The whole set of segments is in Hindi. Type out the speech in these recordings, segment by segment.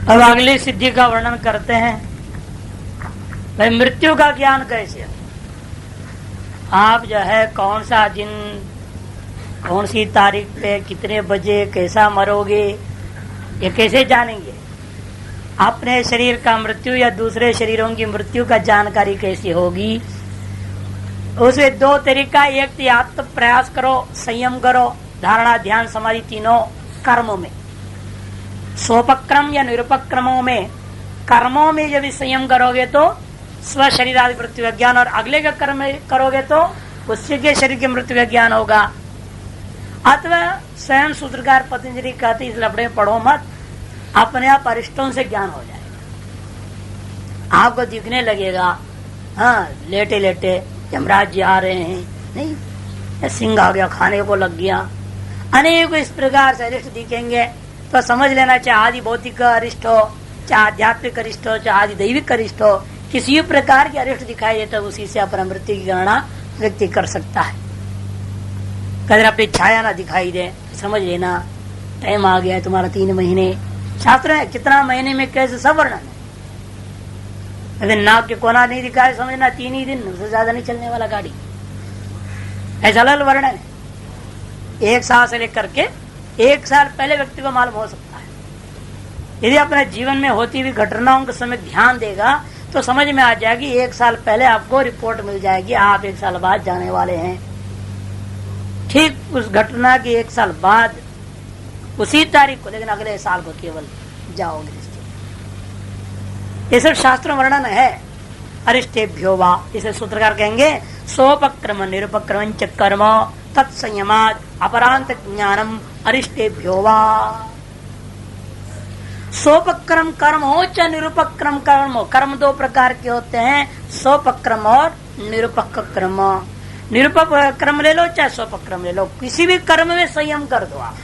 अब अगली सिद्धि का वर्णन करते हैं। भाई मृत्यु का ज्ञान कैसे? आप जो है कौन सा दिन, कौन सी तारीख पे, कितने बजे, कैसा मरोगे, ये कैसे जानेंगे? अपने शरीर का मृत्यु या दूसरे शरीरों की मृत्यु का जानकारी कैसी होगी? उसमें दो तरीका, एक तो या तो प्रयास करो, संयम करो, धारणा ध्यान समाधि तीनों कर्मों में, स्वोपक्रम या निरुपक्रमों में। कर्मों में जब संयम करोगे तो स्व शरीर आदि मृत्यु का ज्ञान, और अगले का कर्म करोगे तो उससे के शरीर के मृत्यु का ज्ञान होगा। अथवा स्वयं सूत्रकार पतंजलि कहते इस लफड़े पढ़ो मत, अपने आप अरिष्टों से ज्ञान हो जाएगा। आपको दिखने लगेगा, हाँ लेटे लेटे यमराज जी आ रहे हैं, नहीं सिंह आ गया, खाने को लग गया, अनेक इस प्रकार से अरिष्ट दिखेंगे तो समझ लेना, चाहे आदि भौतिक अरिष्ट हो, चाहे आध्यात्मिक अरिष्ट हो, चाहे आदि दैविक अरिष्ट हो, किसी प्रकार के अरिष्ट दिखाई देता उसी से अपना मृत्यु की गणना व्यक्ति कर सकता है। कदर अपनी छाया ना दिखाई दे, समझ लेना टाइम आ गया है तुम्हारा 3 महीने। शास्त्र है कितना महीने में कैसे सब वर्णन है। अगर नाक के कोना नहीं दिखाए समझना 3 ही दिन, उससे ज्यादा नहीं चलने वाला गाड़ी, ऐसा अलग वर्णन है। 1 साल से लेकर के 1 साल पहले व्यक्ति को मालूम हो सकता है। यदि अपने जीवन में होती हुई घटनाओं के समय ध्यान देगा तो समझ में आ जाएगी। 1 साल पहले आपको रिपोर्ट मिल जाएगी, आप 1 साल बाद जाने वाले हैं। ठीक उस घटना के 1 साल बाद उसी तारीख को, लेकिन अगले साल को केवल जाओगे। ये सब शास्त्र वर्णन है। अरिष्टेभ्यो वा, इसे सूत्रकार कहेंगे सोपक्रम निरुपक्रम च कर्म तत्संयमात् अपरांत ज्ञानम अरिष्टेभ्यो वा। सोपक्रम कर्म हो चाहे निरुपक्रम कर्म हो, कर्म 2 प्रकार के होते हैं, सोपक्रम और निरुपक क्रम। निरुपक क्रम ले लो चाहे सोपक्रम ले लो, किसी भी कर्म में संयम कर दो। आप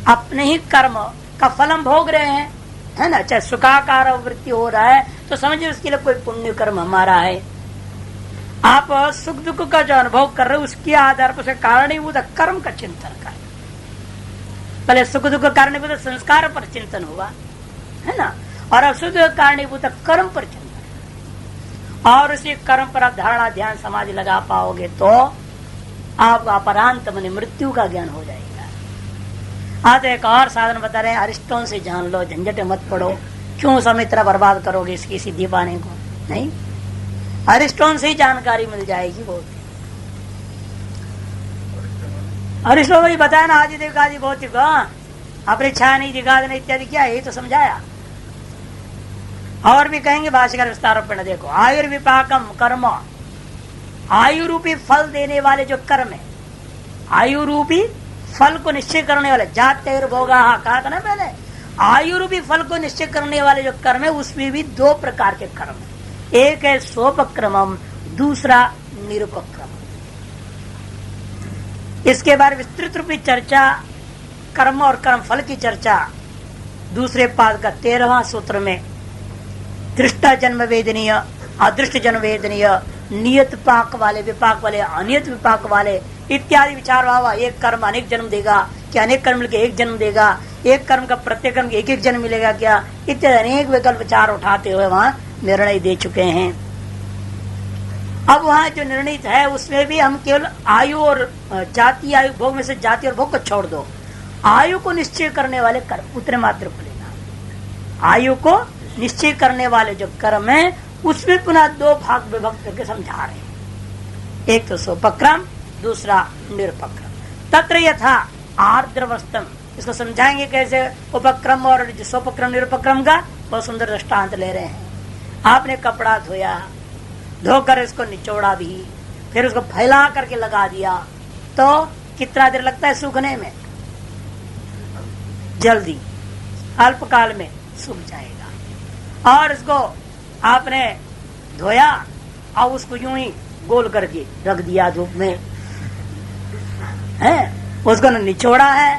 अपने ही कर्म का फल हम भोग रहे हैं, है ना, चाहे सुखाकार वृत्ति हो रहा है तो समझिए उसके लिए कोई पुण्य कर्म हमारा है। आप सुख दुख का जो अनुभव कर रहे हो उसके आधार पर उसके कारणीभूत कर्म का चिंतन कर। पहले सुख दुख कारणीभूत संस्कार पर चिंतन हुआ, है ना, और अब सुख कारणीभूत कर्म पर चिंतन, और उसी कर्म पर आप धारणा ध्यान समाधि लगा पाओगे तो आप अपरांत मन मृत्यु का ज्ञान हो जाएगा। आज एक और साधन बता रहे हैं, अरिष्टों से जान लो, झंझट मत पड़ो, क्यों समय इतना बर्बाद करोगे इसकी सिद्धि पाने को। नहीं, अरिष्टों से ही जानकारी मिल जाएगी। बहुत अरिष्टों को ही बताया ना, आदि देव आदि भौतिक, अपनी इच्छा नहीं दिखा देना इत्यादि, क्या यही तो समझाया। और भी कहेंगे भाष्यकार विस्तार पर, देखो आयुर्विपाकम कर्म, आयु रूपी फल देने वाले जो कर्म है, आयु रूपी फल को निश्चय करने वाले, जात्यर्भोगा कहा था ना पहले, आयु रूपी फल को निश्चय करने वाले जो कर्म है उसमें भी 2 प्रकार के कर्म है। एक है सोपक्रमम, दूसरा निरुपक्रम। इसके बाद विस्तृत रूपी चर्चा, कर्म और कर्म फल की चर्चा दूसरे पाद का 13वां सूत्र में, दृष्टा जन्म वेदनीय, अदृष्ट जन्म वेदनीय, नियत पाक वाले, विपाक वाले, अनियत विपाक वाले इत्यादि विचार हुआ। एक कर्म अनेक जन्म देगा क्या, अनेक कर्म मिलकर एक जन्म देगा, एक कर्म का प्रत्येक कर्म एक जन्म मिलेगा क्या, इत्यादि अनेक विकल्प विचार उठाते हुए वहाँ निर्णय दे चुके हैं। अब वहाँ जो निर्णित है उसमें भी हम केवल आयु और जाति, आयु भोग में से जाति और भोग को छोड़ दो, आयु को निश्चय करने वाले कर्म उतने मात्र को लेना। आयु को निश्चय करने वाले जो कर्म है उसमें पुनः 2 भाग विभक्त करके समझा रहे हैं, एक तो सोपक्रम, दूसरा निरुपक्रम। तत्र यथा आर्द्रवस्तम, इसको समझाएंगे कैसे उपक्रम और सोपक्रम निरुपक्रम का, बहुत सुंदर दृष्टांत ले रहे हैं। आपने कपड़ा धोया, धोकर इसको निचोड़ा भी, फिर उसको फैला करके लगा दिया तो कितना देर लगता है सूखने में? जल्दी, अल्पकाल में सूख जाएगा। और इसको आपने धोया और उसको यूं ही गोल करके रख दिया धूप में, है, उसको न निचोड़ा है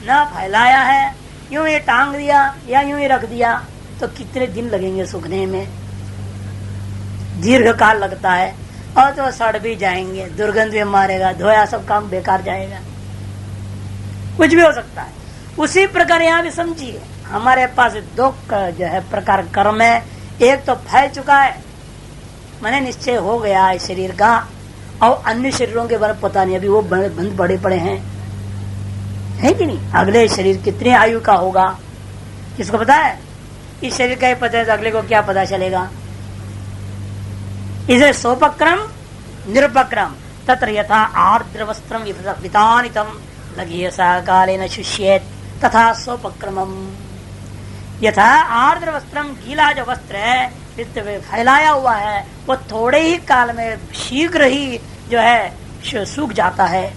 न फैलाया है, यूं ही टांग दिया या यूं ही रख दिया तो कितने दिन लगेंगे सूखने में? दीर्घ काल लगता है, और तो सड़ भी जाएंगे, दुर्गंध भी मारेगा, धोया सब काम बेकार जाएगा, कुछ भी हो सकता है। उसी प्रकार यहाँ भी समझिए, हमारे पास दो जो है प्रकार कर्म है। एक तो फैल चुका है, मैंने निश्चय हो गया है शरीर का, और अन्य शरीरों के बारे में पता नहीं, अभी वो बंद बड़े पड़े हैं, है कि नहीं। अगले शरीर कितनी आयु का होगा किसको पता है। इस शरीर का ही पता है तो अगले को क्या पता चलेगा। इसे सोपक्रम निरुपक्रम तत्र यथा आर्द्र वस्त्रम वितानितम लघीयसा कालेन शुष्येत तथा सोपक्रमम। यथा आर्द्र वस्त्रम, गीला जो वस्त्र है फैलाया हुआ है, वो थोड़े ही काल में शीघ्र ही जो है सूख जाता है।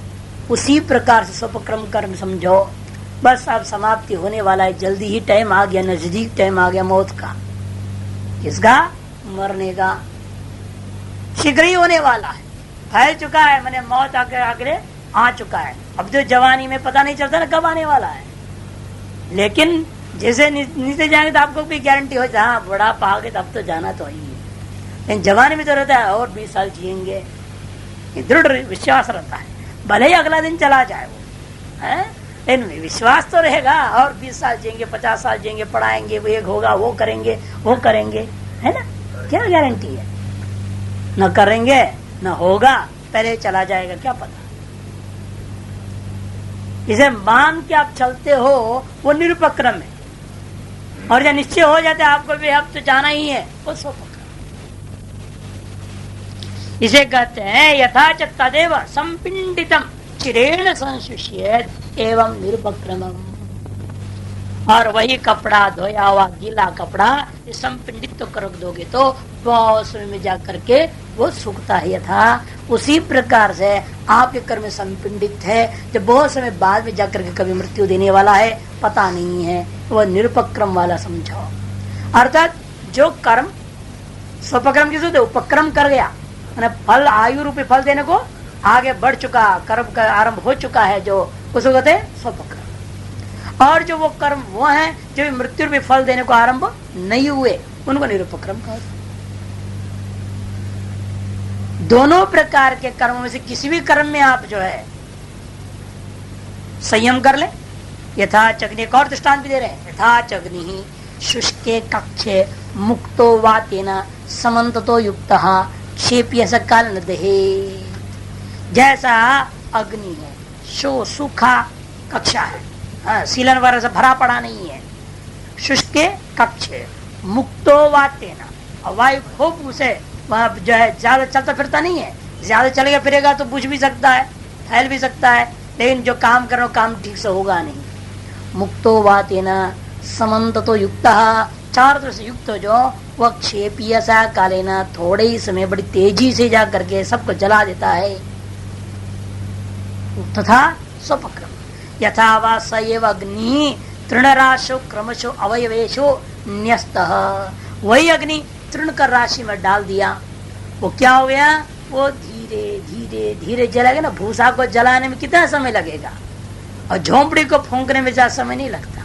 उसी प्रकार से सोपक्रम कर्म समझो। बस अब समाप्ति होने वाला है, जल्दी ही टाइम आ गया, नजदीक टाइम आ गया मौत का। किसका? मरने का। शीघ्र ही होने वाला है, फैल चुका है, मैंने मौत आगे आ चुका है। अब तो जवानी में पता नहीं चलता ना कब आने वाला है, लेकिन जैसे नीचे जाएंगे तो आपको भी गारंटी हो जाए हाँ बड़ा पाओगे तब तो जाना तो ही है। लेकिन जवानी में तो रहता है और 20 साल जिएंगे, दृढ़ विश्वास रहता है, भले ही अगला दिन चला जाए वो है, लेकिन विश्वास तो रहेगा और 20 साल जिएंगे, 50 साल जिएंगे, पढ़ाएंगे, वो एक होगा, वो करेंगे, है ना। क्या गारंटी है, न करेंगे न होगा, पहले चला जाएगा, क्या पता। इसे मान के आप चलते हो वो निरुपक्रम है, और जब निश्चय हो जाता है आपको भी अब तो जाना ही है, वो सोपक्रम। इसे कहते हैं यथा च तदेव संपिंडितम चिरेण संशुष्येत एवं निरुपक्रमम। और वही कपड़ा, धोया हुआ गीला कपड़ा संपिंडित तो कर दोगे तो बहुत समय में जा करके वो सूखता है। यथा उसी प्रकार से आपके कर्म संपिंडित है, जब बहुत समय बाद में जाकर के कभी मृत्यु देने वाला है, पता नहीं है, वह निरुपक्रम वाला समझो। अर्थात जो कर्म स्वपक्रम किस होते उपक्रम कर गया, फल आयु रूपी फल देने को आगे बढ़ चुका, कर्म का आरंभ हो चुका है, जो उसको कहते हैं स्वपक्रम। और जो वो कर्म वो है जो मृत्यु रूपी फल देने को आरंभ नहीं हुए, उनको निरुपक्रम कहा। दोनों प्रकार के कर्मों में से किसी भी कर्म में आप जो है संयम कर ले। यथा चग्नि, एक और दृष्टांत भी दे रहे हैं, यथा चग्नि शुष्के कक्षे मुक्तो वा तेना समन्ततो युक्तः क्षेप्य काल न दहे। जैसा अग्नि है, सूखा कक्षा है, सीलन वगैरह से भरा पड़ा नहीं है, शुष्के कक्षे मुक्तो वा तेना, वायु खूब उसे वहां जो है ज्यादा चलता फिरता नहीं है, ज्यादा चलेगा फिरेगा तो बुझ भी सकता है, फैल भी सकता है, लेकिन जो काम कर रहा हो काम ठीक से होगा नहीं। मुक्तो वा तेना समन्ततो युक्तः, चार तरह से युक्त जो वह क्षेपीय सा कालेना, थोड़े ही समय बड़ी तेजी से जा करके सबको जला देता है। तथा स्वपक्रम यथा वा सएव अग्नि तृणराशो क्रमशो अवयवेशो न्यस्तः। वही अग्नि तृण कर राशि में डाल दिया, वो क्या हो गया, वो धीरे धीरे धीरे जलेगा ना। भूसा को जलाने में कितना समय लगेगा, और झोंपड़ी को फूंकने में ज्यादा समय नहीं लगता,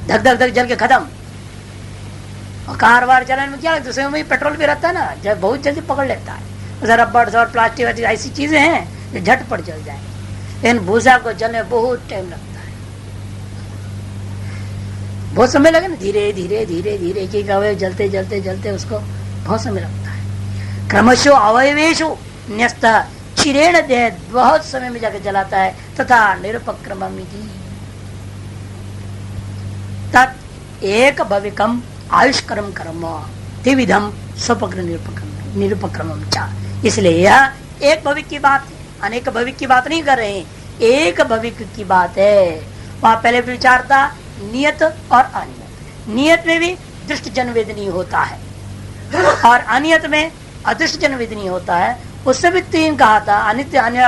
धक धक धक जल के खत्म। और कार वार चलाने में क्या लगता है, उसमें पेट्रोल भी रहता है ना, जब बहुत जल्दी पकड़ लेता है। रबड़ और प्लास्टिक ऐसी चीजें हैं जो झटपट जल जाए, लेकिन भूसा को जलने में बहुत टाइम लगता है, बहुत समय लगे ना, धीरे धीरे धीरे धीरे की अवयव जलते जलते जलते उसको बहुत समय लगता है। क्रमशो अवयवेशो न्यस्त चिरेण देह, बहुत समय में जाकर जलाता है। तथा निरुपक्रमम् इति तत् एक भविकम आयुष्कर्म कर्म त्रिविधम स्वपक्रम निरुपक्रमम् च। इसलिए यह एक भविक की बात है, अनेक भविक की बात नहीं कर रहे हैं, एक भविक की बात है। वहां पहले विचार था नियत और अनियत। नियत में भी दृष्ट जनवेदनीय होता है और अनियत में अदृष्ट जनवेदनीय होता है। उससे भी तीन कहा था,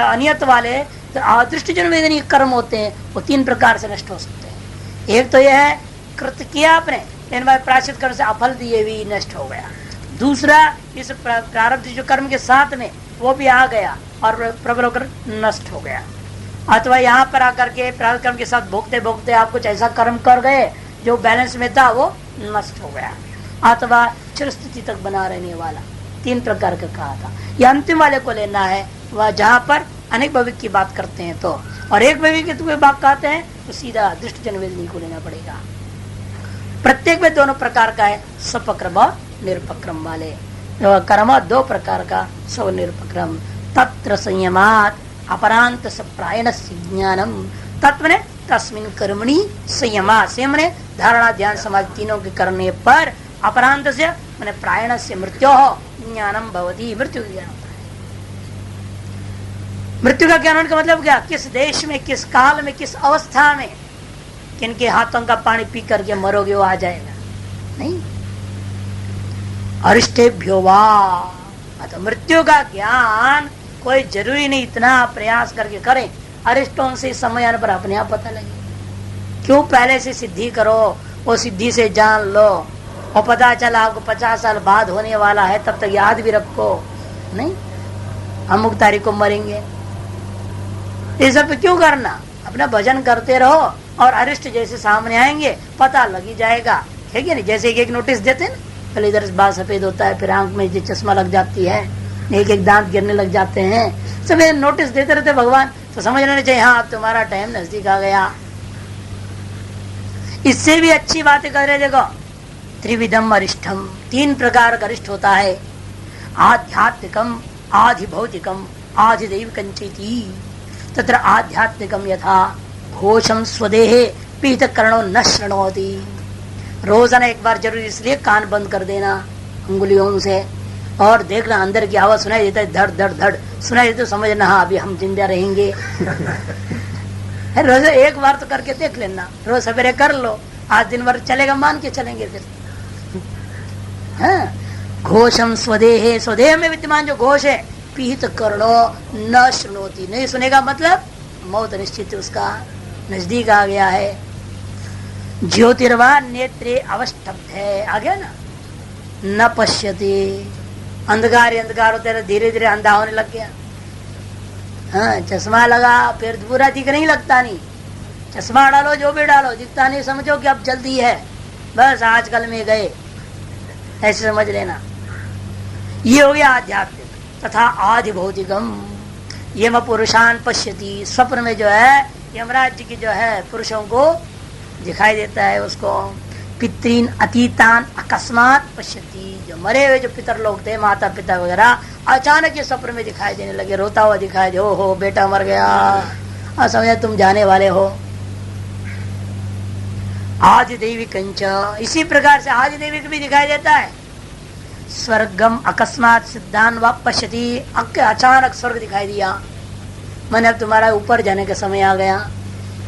अनियत वाले तो अदृष्ट जनवेदनीय कर्म होते हैं, वो तीन प्रकार से नष्ट हो सकते हैं। एक तो यह है कृत किया आपने, प्रायश्चित कर्म से अफल दिए भी नष्ट हो गया। दूसरा इस प्रारब्ध जो कर्म के साथ में वो भी आ गया और प्रबल होकर नष्ट हो गया। अथवा यहाँ पर आकर के प्रारब्ध कर्म के साथ भोगते भोगते आप कुछ ऐसा कर्म कर गए जो बैलेंस में था वो नष्ट हो गया। अथवा चिर स्थिति तक बना रहने वाला, तीन प्रकार का कहा था। यह अंतिम वाले को लेना है, वह जहाँ पर अनेक भविक की बात करते हैं तो, और एक भविक की बात कहते हैं तो सीधा दृष्ट जन वेदनी को लेना पड़ेगा। प्रत्येक में दोनों प्रकार का है, सपक्रम और निरपक्रम वाले कर्म दो प्रकार का, सब निरपक्रम। तत्र संयमात अपरांत सप्रायण ज्ञानम, तत्व ने तस्मिन कर्मणि संयमा, संयम ने धारणा ध्यान समाधि तीनों के करने पर अपरांत से मैंने प्रायण से मृत्यु ज्ञानम भवती, मृत्यु ज्ञान होता है। मृत्यु का ज्ञान का मतलब क्या, किस देश में, किस काल में, किस अवस्था में किनके हाथों का पानी पी करके मरोगे वो आ जाएगा नहीं। अरिष्टेभ्यो वा, तो मृत्यु का ज्ञान कोई जरूरी नहीं इतना प्रयास करके करें, अरिष्टों से समय आने पर अपने आप पता लगे। क्यों पहले से सिद्धि करो, वो सिद्धि से जान लो, और पता चला आपको 50 साल बाद होने वाला है, तब तक याद भी रखो नहीं, अमुक तारीख को मरेंगे। ये सब क्यों करना, अपना भजन करते रहो और अरिष्ट जैसे सामने आएंगे पता लग ही जाएगा, है कि नहीं। जैसे एक नोटिस देते हैं, पहले इधर बाल सफेद होता है, फिर आंख में चश्मा लग जाती है, एक एक दांत गिरने लग जाते हैं, सब नोटिस देते रहते भगवान, तो समझ लेना चाहिए हाँ अब तुम्हारा टाइम नजदीक आ गया। इससे भी अच्छी बातें कर रहे, देखो त्रिविधम अरिष्टम, 3 प्रकार का अरिष्ट होता है, आध्यात्मिकम, आधि भौतिकम, आधि दैविकं चेति। तत्र आध्यात्मिकम यथा घोषम स्वदेहे पीतकर्णो न शृणोति, रोजाना एक बार जरूर इसलिए कान बंद कर देना अंगुलियों से और देखना अंदर की आवाज सुनाई देता है, धड़ धड़ धड़ सुनाई देता, तो समझना हाँ अभी हम जिंदा रहेंगे। रोज एक बार तो करके देख लेना, रोज सवेरे कर लो, आज दिन भर चलेगा, मान के चलेंगे फिर। घोषम स्वदेहे, स्वदेह में विद्यमान जो घोष है, पीत कर्णो न श्रृणोति, नहीं सुनेगा, मतलब मौत निश्चित उसका नजदीक आ गया है। ज्योतिर्वा नेत्रे अवष्टब्ध है, आ गया ना, न पश्यति, अंधकार ही अंधकार होते रहे, धीरे धीरे अंधा होने लग गया। हाँ चश्मा लगा फिर पूरा दिख नहीं लगता, नहीं चश्मा डालो जो भी डालो दिखता नहीं, समझो कि अब जल्दी है, बस आजकल में गए, ऐसे समझ लेना। ये हो गया आध्यात्मिक। तथा आदि भौतिकम यम पुरुषान पश्यति, स्वप्न में जो है यमराज जी की जो है पुरुषों को दिखाई देता है उसको। पितरीन अतीतान अकस्मात पश्यति, जो मरे हुए जो पितर लोग थे, माता पिता वगैरह, अचानक ये स्वप्न में दिखाई देने लगे, रोता हुआ दिखाई दे, ओ हो बेटा मर गया, और समझे तुम जाने वाले हो। आदि देवी कंच, इसी प्रकार से आदि देवी को भी दिखाई देता है। स्वर्गम अकस्मात सिद्धान व पश्यति, अचानक स्वर्ग दिखाई दिया, मैंने अब तुम्हारा ऊपर जाने का समय आ गया,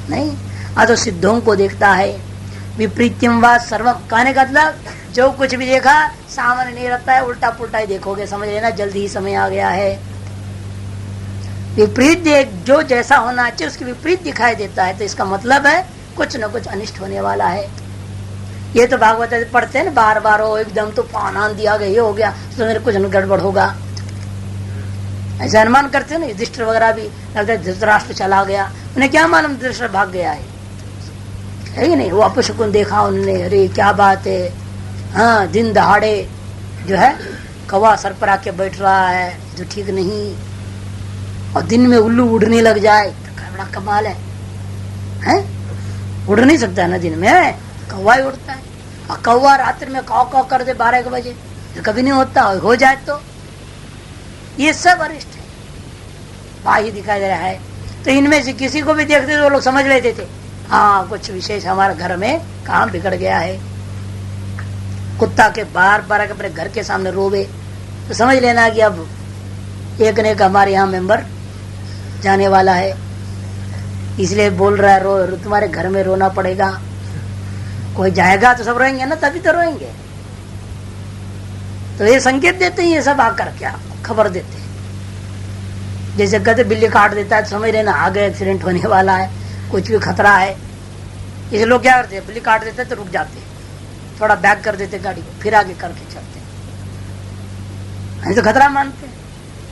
नहीं तो सिद्धों को देखता है। विपरीत्यम व सर्वम, कहने का मतलब जो कुछ भी देखा सामान्य नहीं रहता है, उल्टा पुल्टा ही देखोगे, समझ लेना जल्दी ही समय आ गया है। विपरीत देख, जो जैसा होना चाहिए उसकी विपरीत दिखाई देता है, तो इसका मतलब है कुछ न कुछ अनिष्ट होने वाला है। ये तो भागवत पढ़ते हैं ना बार बार, हो एकदम तूफान आंधी आ गई, ये हो गया तो मेरे कुछ न गड़बड़ होगा, ऐसा अनुमान करते हैं ना। युधिष्ठिर वगैरह भी लगता है धृतराष्ट्र चला गया, उन्हें क्या मालूम युधिष्ठिर भाग गया है कि नहीं, वो अपशकुन देखा उन्होंने, अरे क्या बात है, हाँ दिन दहाड़े जो है कौवा सर पर आके बैठ रहा है, जो ठीक नहीं, और दिन में उल्लू उड़ने लग जाए तो बड़ा कमाल है? उड़ नहीं सकता ना दिन में, कौवा ही उड़ता है, और कौवा रात्रि में काव काव कर दे 12 बजे, तो कभी नहीं होता, हो जाए तो ये सब अरिष्ट है, बाह्य दिखाई दे रहा है। तो इनमें से किसी को भी देखते तो लोग समझ लेते थे हाँ कुछ विशेष हमारे घर में काम बिगड़ गया है। कुत्ता के बार बार अपने घर के सामने रोवे तो समझ लेना कि अब एक ने एक हमारे यहाँ मेंबर जाने वाला है, इसलिए बोल रहा है रो, तुम्हारे घर में रोना पड़ेगा। कोई जाएगा तो सब रोएंगे ना, तभी तो रोएंगे। तो ये संकेत देते हैं, ये सब आकर क्या खबर देते हैं। जैसे कहते बिल्ली काट देता है तो समझ लेना आगे एक्सीडेंट होने वाला है, कुछ भी खतरा है। इसे लोग क्या करते हैं, बिल्ली काट देते हैं तो रुक जाते हैं, थोड़ा बैक कर देते गाड़ी को, फिर आगे करके चलते हैं, तो खतरा मानते हैं।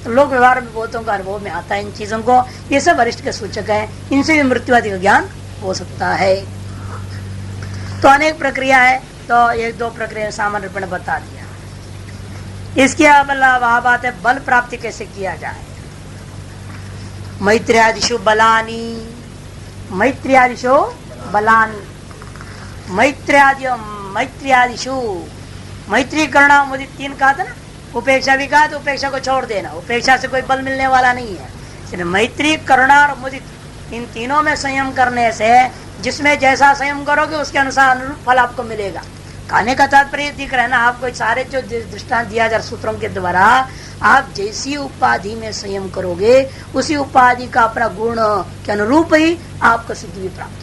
तो लोग व्यवहार में बहुतों का अनुभव में आता है इन चीजों को, ये सब अरिष्ट के सूचक है, इनसे भी मृत्यु आदि का ज्ञान हो सकता है। तो अनेक प्रक्रिया है, तो एक दो प्रक्रिया सामान्य रूप में बता दिया। इसके अलावा बात है बल प्राप्ति कैसे किया जाए। मैत्र्यादिषु बलानी, मैत्र्यादिशो बलान, मैत्र्यादिशु मैत्री करुणा मुदित 3 कहा था ना, उपेक्षा भी कहा तो उपेक्षा को छोड़ देना, उपेक्षा से कोई बल मिलने वाला नहीं है। इसलिए मैत्री करुणा और मुदित इन तीनों में संयम करने से जिसमें जैसा संयम करोगे उसके अनुसार अनुरूप फल आपको मिलेगा। कहने का तात्पर्य दिख रहा है ना आपको, सारे जो दृष्टांत दिया जा सूत्रों के द्वारा, आप जैसी उपाधि में संयम करोगे उसी उपाधि का अपना गुण के अनुरूप ही आपको सिद्धि भी प्राप्त होगी।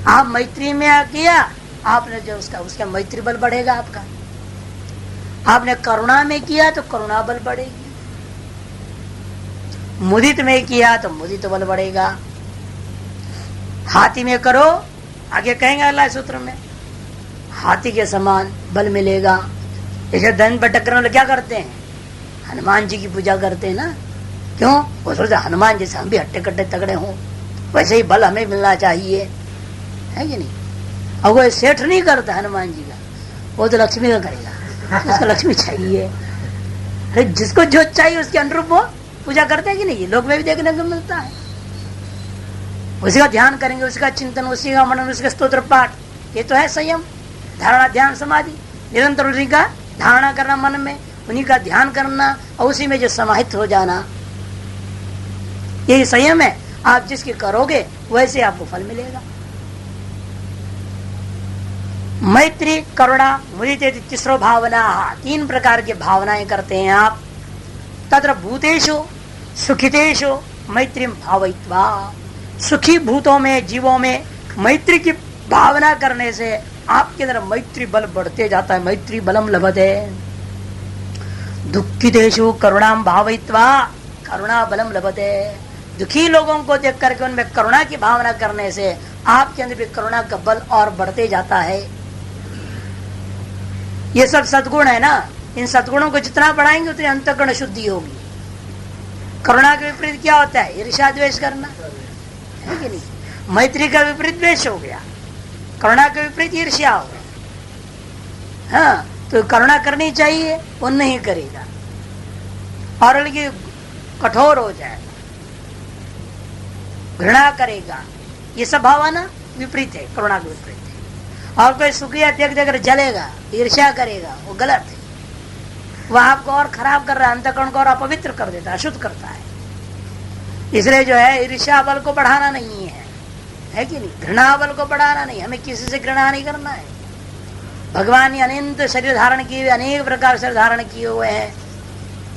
आप मैत्री में किया, आपने जो उसका मैत्री बल बढ़ेगा आपका। आपने करुणा में किया तो करुणा बल बढ़ेगी, मुदित में किया तो मुदित बल बढ़ेगा। हाथी में करो, आगे कहेंगे अगला सूत्र में, हाथी के समान बल मिलेगा। जैसे दंड भटकने वाले क्या करते हैं, हनुमान जी की पूजा करते हैं ना, क्यों? वो सोचते हनुमान जैसे हम भी हट्टे कट्टे तगड़े हों, वैसे ही बल हमें मिलना चाहिए, है कि नहीं? और वो सेठ नहीं करता हनुमान जी का, वो तो लक्ष्मी का करेगा, उसको लक्ष्मी चाहिए। अरे जिसको जो चाहिए उसके अनुरूप वो पूजा करते हैं कि नहीं? लोक में भी देखने को मिलता है। उसी का ध्यान करेंगे, उसी का चिंतन, उसी का मनन, उसी का स्तोत्र पाठ, ये तो है संयम, धारणा, ध्यान, समाधि। निरंतर उसी का धारणा करना मन में, उन्हीं का ध्यान करना और उसी में जो समाहित हो जाना, यही संयम है। आप जिसकी करोगे वैसे आपको फल मिलेगा। मैत्री करुणा मुदित तीसरो भावना, 3 प्रकार की भावनाएं करते हैं आप। तत्र भूतेषु सुखितेषु मैत्री भावयित्वा, सुखी भूतों में, जीवों में मैत्री की भावना करने से आपके अंदर मैत्री बल बढ़ते जाता है। मैत्री बलम लभते। दुखितेषु करुणाम भावयित्वा करुणा बलम लभते, दुखी लोगों को देख करके उनमें करुणा की भावना करने से आपके अंदर भी करुणा का बल और बढ़ते जाता है। ये सब सद्गुण है ना, इन सद्गुणों को जितना बढ़ाएंगे उतनी अंतःकरण शुद्धि होगी। करुणा के विपरीत क्या होता है? ईर्ष्या द्वेष करना, है कि नहीं? मैत्री का विपरीत द्वेष हो गया, करुणा के विपरीत ईर्ष्या हो गया। हाँ, तो करुणा करनी चाहिए, वो नहीं करेगा और बल्कि कठोर हो जाएगा, घृणा करेगा। ये सब भावना विपरीत है, करुणा के विपरीत है। और कोई सुखिया देख देकर जलेगा, ईर्ष्या करेगा, वो गलत है। वह आपको और खराब कर रहा है, अंतःकरण को और अपवित्र कर देता है, अशुद्ध करता है। इसलिए जो है ईर्ष्या बल को बढ़ाना नहीं है कि नहीं? घृणा बल को बढ़ाना नहीं, हमें किसी से घृणा नहीं करना है। भगवान ने अनंत शरीर धारण किए हुए, अनेक प्रकार से धारण किए हुए हैं,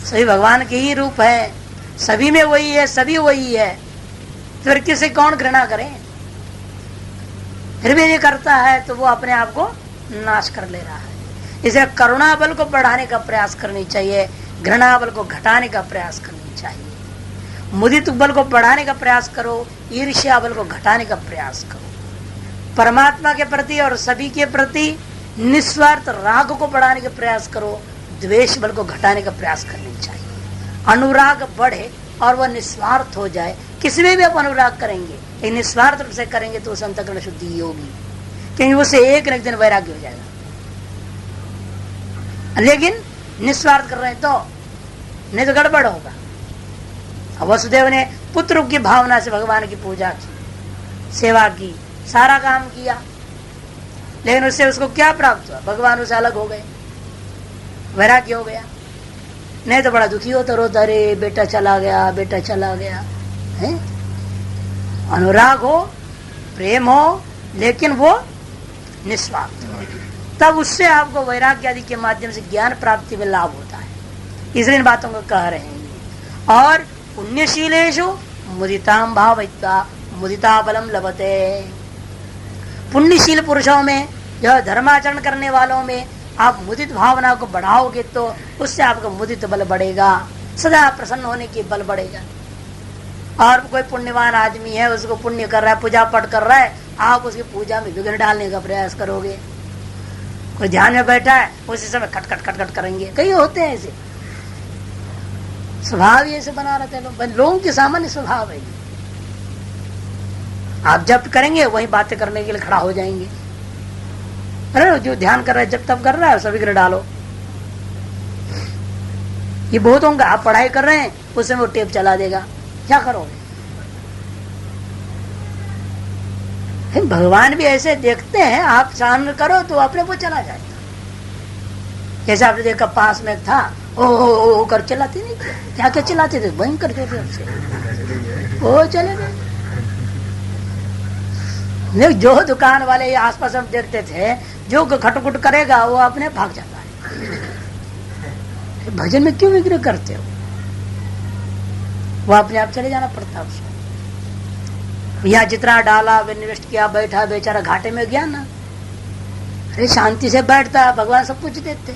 सभी भगवान के ही रूप है, सभी में वही है, सभी वही है। तो फिर किसी कौन घृणा करें? फिर भी नहीं करता है तो वो अपने आप को नाश कर ले रहा है। इसलिए करुणा बल को बढ़ाने का प्रयास करनी चाहिए, घृणा बल को घटाने का प्रयास करनी चाहिए। मुदित बल को बढ़ाने का प्रयास करो, ईर्ष्या बल को घटाने का प्रयास करो। परमात्मा के प्रति और सभी के प्रति निस्वार्थ राग को बढ़ाने का प्रयास करो, द्वेष बल को घटाने का प्रयास करनी चाहिए। अनुराग बढ़े और वह निस्वार्थ हो जाए। किसी में भी आप अनुराग करेंगे, लेकिन निस्वार्थ रूप से करेंगे तो उस अंतःकरण शुद्धि होगी, क्योंकि उसे एक न एक दिन वैराग्य हो जाएगा। लेकिन निस्वार्थ कर रहे हैं तो नहीं तो गड़बड़ होगा। अब वसुदेव ने पुत्र की भावना से भगवान की पूजा की, सेवा की, सारा काम किया, लेकिन उससे उसको क्या प्राप्त हुआ? भगवान उससे अलग हो गए, वैराग्य हो गया। नहीं तो बड़ा दुखी होता, रोता, अरे बेटा चला गया, बेटा चला गया। है अनुराग हो, प्रेम हो, लेकिन वो निस्वार्थ हो, तब उससे आपको वैराग्य आदि के माध्यम से ज्ञान प्राप्ति में लाभ होता है। इसलिए इन बातों को कह रहे हैं। और पुण्यशीलेषु मुदितां भावयित्वा मुदिता बलम लभते, पुण्यशील पुरुषों में, जो धर्माचरण करने वालों में आप मुदित भावना को बढ़ाओगे तो उससे आपका मुदित बल बढ़ेगा, सदा प्रसन्न होने की बल बढ़ेगा। और कोई पुण्यवान आदमी है, उसको पुण्य कर रहा है, पूजा पाठ कर रहा है, आप उसकी पूजा में विघ्न डालने का प्रयास करोगे। कोई ध्यान में बैठा है, उसी समय खट खट खट खट करेंगे, कई होते हैं ऐसे, स्वभाव ये ऐसे बना रहते हैं लोगों के सामान्य स्वभाव है। आप जब करेंगे वही बातें करने के लिए खड़ा हो जाएंगे। अरे जो ध्यान कर रहा है, जब तब कर रहा है, सभी विघ्न डालो। ये बहुत होगा। आप पढ़ाई कर रहे हैं, उस समय वो टेप चला देगा, क्या करोगे? भगवान भी ऐसे देखते हैं, आप शान करो तो अपने को चला जाएगा। जैसे आपने देखा पास में था, ओ कर चलाते नहीं, क्या क्या चलाते थे, वहीं करते थे उससे, वो चले गए। जो दुकान वाले आसपास हम देखते थे, जो खटखुट करेगा वो अपने भाग जाता है। भजन में क्यों विग्रह करते हो? वो अपने आप चले जाना पड़ता है उसको। या जितना डाला, इन्वेस्ट किया, बैठा बेचारा घाटे में गया ना। अरे शांति से बैठता, भगवान सब कुछ देते।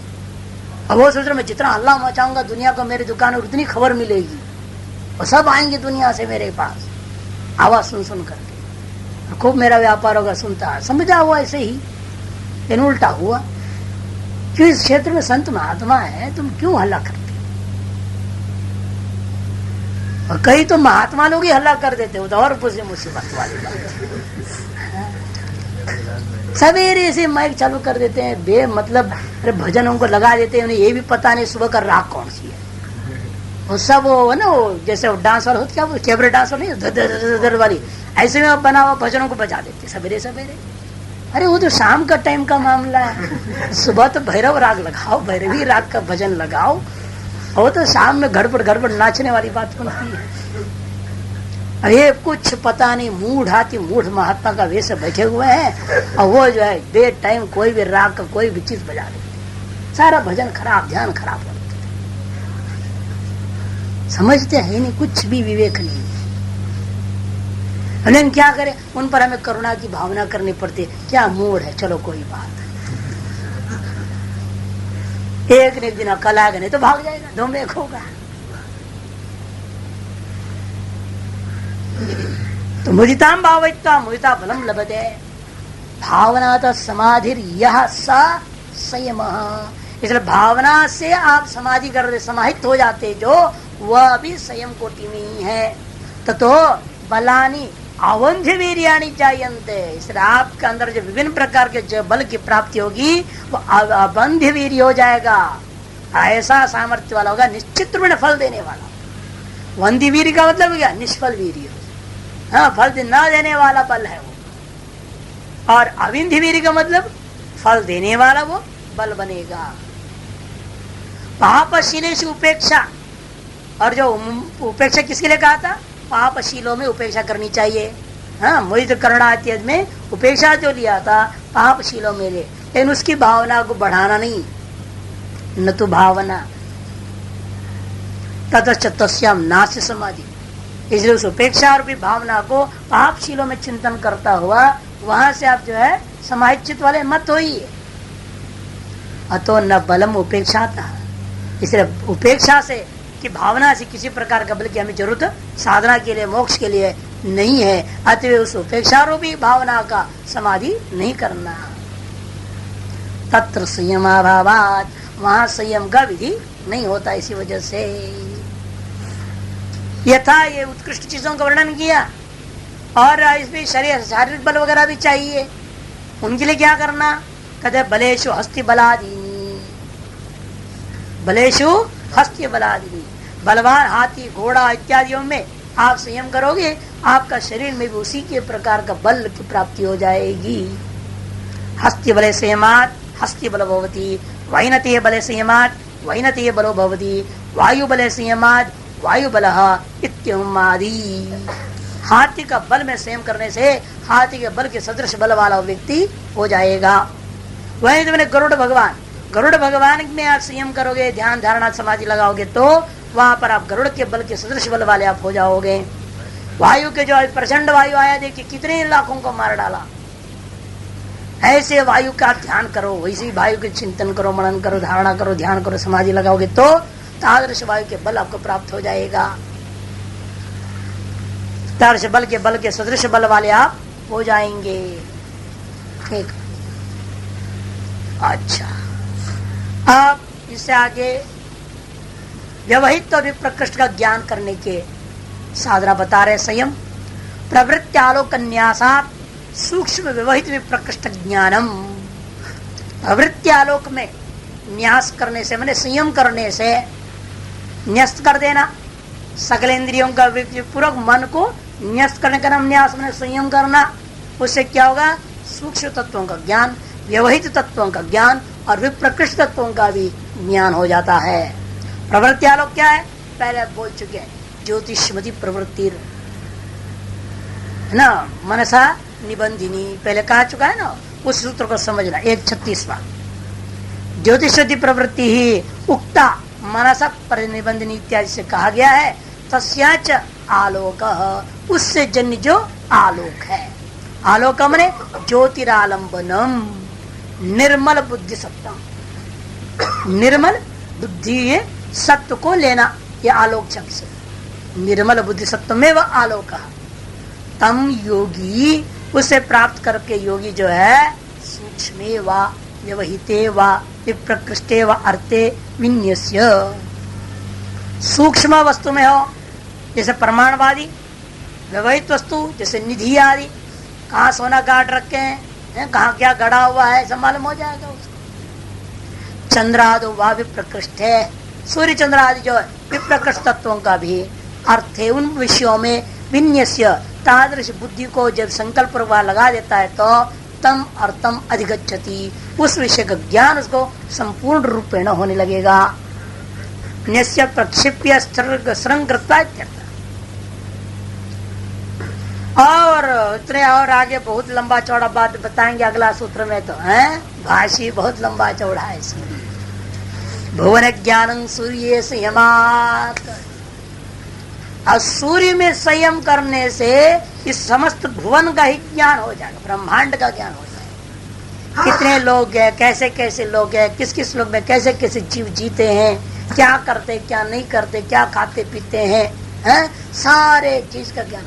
अब वो सोच रहा मैं जितना हल्ला मचाऊंगा दुनिया को, मेरी दुकान और उतनी खबर मिलेगी, और सब आएंगे दुनिया से मेरे पास आवाज सुन सुन करके, खूब मेरा व्यापार होगा। सुनता समझा हुआ ऐसे ही, इन उल्टा हुआ। क्यों? इस क्षेत्र में संत महात्मा है, तुम क्यों हल्ला करते? और कई तो महात्मा लोग ही हल्ला कर देते हो, तो और कुछ मुसीबत वाली बात। सवेरे से माइक चालू कर देते हैं बे मतलब, अरे भजन उनको लगा देते हैं, उन्हें ये भी पता नहीं सुबह का राग कौन सी है। वो सब वो ना, वो जैसे वो डांस वाला होता, क्या वो कैबरे डांस वाली दर वाली, ऐसे में बना हुआ भजनों को बजा देते सवेरे सवेरे। अरे वो तो शाम का टाइम का मामला है, सुबह तो भैरव राग लगाओ, भैरवी राग का भजन लगाओ, वो तो शाम में गड़बड़ नाचने वाली बात बनती है। अरे कुछ पता नहीं, मूढ़ महात्मा का वेश बैठे हुए हैं, और वो जो है बे टाइम कोई भी राग का कोई भी चीज बजा देते, सारा भजन खराब, ध्यान खराब हो। समझते हैं नहीं, कुछ भी विवेक नहीं। लेकिन क्या करें, उन पर हमें करुणा की भावना करनी पड़ती है। क्या मूड है, चलो कोई बात, एक न एक दिन अकल आएगा, नहीं तो भाग जाएगा, दो में एक होगा। तो मुदिताम भावयित्वा मुदिता बलम लभते, भावना समाधि यह सा संयम। इसलिए भावना से आप समाधि कर समाहित हो जाते, जो वह भी संयम कोटि में ही है। तो बलानी अवंध्य वीर्याणी चाहिए। इसलिए आपके अंदर जो विभिन्न प्रकार के जो बल की प्राप्ति होगी, वो अवंध्य वीर्य हो जाएगा, ऐसा सामर्थ्य वाला होगा, निश्चित रूप में फल देने वाला। वंध्य वीर्य का मतलब क्या? निष्फल वीर्य। हाँ, फल न देने वाला बल है वो। और अविंध्य वीर्य का मतलब फल देने वाला वो बल बनेगा। पापशीलेश उपेक्षा, और जो उपेक्षा किसके लिए कहा था? पापशीलों में उपेक्षा करनी चाहिए। हाँ, मोहित करुणा इत्यादि में उपेक्षा जो लिया था, पापशीलों में ले, लेकिन उसकी भावना को बढ़ाना नहीं, न तो भावना ततश्चतस्याम नास्य समाधि। इसलिए उस उपेक्षा और भी भावना को पापशीलों में चिंतन करता हुआ वहां से आप जो है समाहित चित्त वाले मत होइए। अतो न बलम उपेक्षा था। इसलिए उपेक्षा से की भावना से किसी प्रकार का बल की हमें जरूरत साधना के लिए, मोक्ष के लिए नहीं है। अतः उस उपेक्षा रूपी भावना का समाधि नहीं करना। तत्र संयमाभावात्, वहां संयम का विधि नहीं होता। इसी वजह से यथा ये उत्कृष्ट चीजों का वर्णन किया, और इसमें शारीरिक बल वगैरह भी चाहिए। उनके लिए क्या करना? कहते बलेशु हस्ति बलादीनी, बलेशु हस्ति बलादीनी, बलवान हाथी घोड़ा इत्यादियों में आप संयम करोगे, आपका शरीर में भी उसी के प्रकार का बल की प्राप्ति हो जाएगी। हस्ति बले संयमात् हस्ति बल भवति, वैनते बले संयमात् वैनते बलो भवति, वायु बले संयमात् वायु बल इत्यादि। हाथी का बल में संयम करने से हाथी के बल के सदृश बल वाला व्यक्ति हो जाएगा। वही तो मैंने गरुड़ भगवान में आप संयम करोगे, ध्यान धारणा समाधि लगाओगे, तो वहां पर आप गरुड़ के बल के सदृश बल वाले आप हो जाओगे। वायु के जो प्रचंड वायु आया, देखिए कितने लाखों को मार डाला। ऐसे वायु का ध्यान करो, वैसे वायु के चिंतन करो, मनन करो, धारणा करो, ध्यान करो, समाधि लगाओगे, तो तादृश वायु के बल आपको प्राप्त हो जाएगा। तादृश बल के सदृश बल वाले आप हो जाएंगे। ठीक, अच्छा, अब इससे आगे व्यवहित और विप्रकृष्ट का ज्ञान करने के साधना बता रहे। संयम प्रवृत्त्यालोक न्यासात् सूक्ष्म व्यवहित विप्रकृष्ट ज्ञानम। प्रवृत्त्यालोक में न्यास करने से, मैंने संयम करने से, न्यस्त कर देना सकल इंद्रियों का पूर्वक मन को न्यस्त करने का नाम न्यास, मैंने संयम करना। उससे क्या होगा? सूक्ष्म तत्वों का ज्ञान, व्यवहित तत्वों का ज्ञान और विप्रकृष्ट तत्वों का भी ज्ञान हो जाता है। प्रवृत्ति आलोक क्या है? पहले आप बोल चुके हैं, ज्योतिषमती प्रवृत्ति है ना, मनसा निबंधिनी, पहले कहा चुका है ना। उस सूत्र को समझना। 136वां, ज्योतिषमती प्रवृत्ति ही उक्ता मनसा परिनिबंधिनी इत्यादि से कहा गया है। तस्याच आलोक, उससे जन्य जो आलोक है। आलोक मने ज्योतिरालंबनम, निर्मल बुद्धि सत्ता। निर्मल बुद्धि ये सत्य को लेना, ये आलोक शब्द से। निर्मल बुद्धि सत्व में वह आलोक। तम योगी, उसे प्राप्त करके योगी जो है, सूक्ष्मे वा व्यवहिते वा विप्रकृष्टे वा अर्थे विन्यस्य, सूक्ष्म वस्तु में हो जैसे प्रमाणवादी, व्यवहित वस्तु जैसे निधि आदि, कहाँ सोना गाड़ रखे हैं, कहाँ क्या गड़ा हुआ है, सब मालूम हो जाएगा उसको। चंद्रादो वा विप्रकृष्ट है, सूर्य चंद्र आदि जो है विप्रकृष्ट तत्वों का भी अर्थ है। उन विषयों में विन्यस्य, तादृश बुद्धि को जब संकल्प लगा देता है तो तम अर्थम अधिगच्छति, उस विषय का ज्ञान उसको संपूर्ण रूपेण होने लगेगा। न्यस्य प्रक्षिप्य श्रृंगृत्वा इत्यर्थ। और इतने और आगे बहुत लंबा चौड़ा बात बताएंगे अगला सूत्र में, तो है भाषी बहुत लंबा चौड़ा है इसमें। भुवन ज्ञानं सूर्य संयमात्, और सूर्य में संयम करने से इस समस्त भुवन का ही ज्ञान हो जाएगा, ब्रह्मांड का ज्ञान हो जाएगा। कितने लोग हैं, कैसे कैसे लोग हैं, किस किस लोग में कैसे कैसे जीव जीते हैं, क्या करते क्या नहीं करते, क्या खाते पीते हैं, सारे चीज का ज्ञान,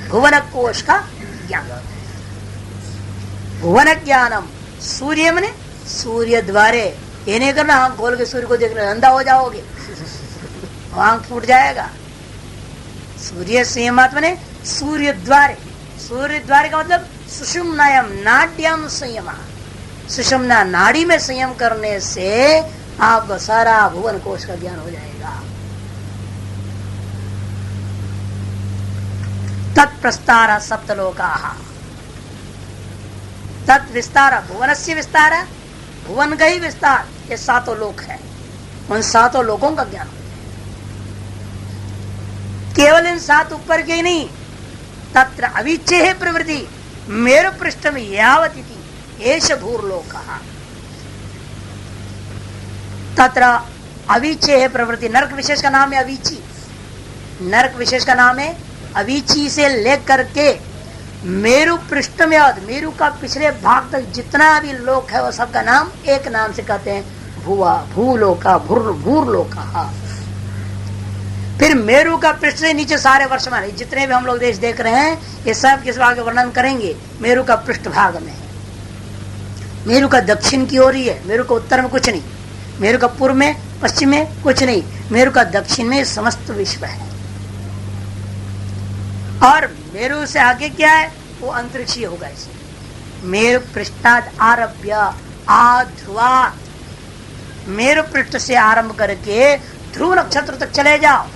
भुवन कोश का ज्ञान। भुवन ज्ञानम सूर्य मने सूर्य द्वारे, ये नहीं करना आंख खोल के सूर्य को देख रहे अंधा हो जाओगे, आंख फूट जाएगा। सूर्य संयमात् मने सूर्य द्वारे, सूर्य द्वारे का मतलब सुषुम्नायाम नाड्यम संयमा, सुषुम्ना नाड़ी में संयम करने से आपका सारा भुवन कोश का ज्ञान हो जाएगा। तत्प्रस्तार सप्तलोकाः, तत् विस्तार भुवनस्य विस्तार, भुवन का ही विस्तार, ये सातों लोक है, उन सातों लोकों का ज्ञान। केवल इन सात ऊपर के ही नहीं, तत्र अविच्छे है प्रवृत्ति मेरु पृष्ठ में यावती एष भूर्लोकः, तत्र अविच्छे है प्रवृत्ति। नरक विशेष का नाम है अविची, नरक विशेष का नाम है अविची से लेकर के मेरु पृष्ठ में, मेरु का पिछले भाग तक जितना भी लोक है वो सबका नाम एक नाम से कहते हैं भुवा, भूलोका, भूर्लोका। फिर मेरु का पृष्ठ से नीचे सारे वर्षमान जितने भी हम लोग देश देख रहे हैं, ये सब किस भाग वर्णन करेंगे, मेरु का पृष्ठ भाग में है। मेरु का दक्षिण की ओर ही है, मेरु का उत्तर में कुछ नहीं, मेरु का पूर्व में पश्चिम में कुछ नहीं, मेरु का दक्षिण में समस्त विश्व है। और मेरु से आगे क्या है, वो अंतरिक्षीय होगा। इसे मेरु पृष्ठाद आरभ्य आध्रुवा, मेरु पृष्ठ से आरंभ करके ध्रुव नक्षत्र तक चले जाओ।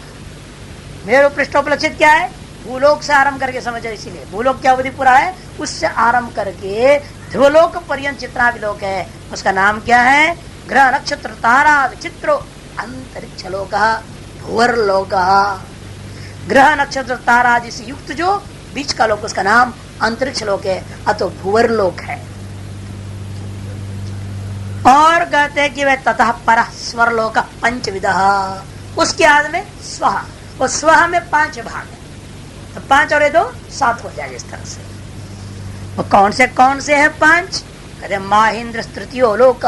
मेरु पृष्ठोपलक्षित क्या है, भूलोक से आरंभ करके समझो, इसीलिए भूलोक की अवधि पूरा है, उससे आरंभ करके ध्रुवलोक पर्यंत जितना भी लोक है उसका नाम क्या है, ग्रह नक्षत्र तारा विचित्रो अंतरिक्ष लोक, भुवर लोक। ग्रह नक्षत्र तारा आदि से युक्त जो बीच का लोक उसका नाम अंतरिक्ष लोक है, अतो भुवर लोक है। और कहते हैं कि वह ततः पर स्वर लोक पंचविदः, उसके आदि में स्व, और स्व में 5 भाग है, तो 5 और 2 7 हो जाएगा इस तरह से। वो कौन से है 5? कहते माहेंद्र तृतीयो लोक,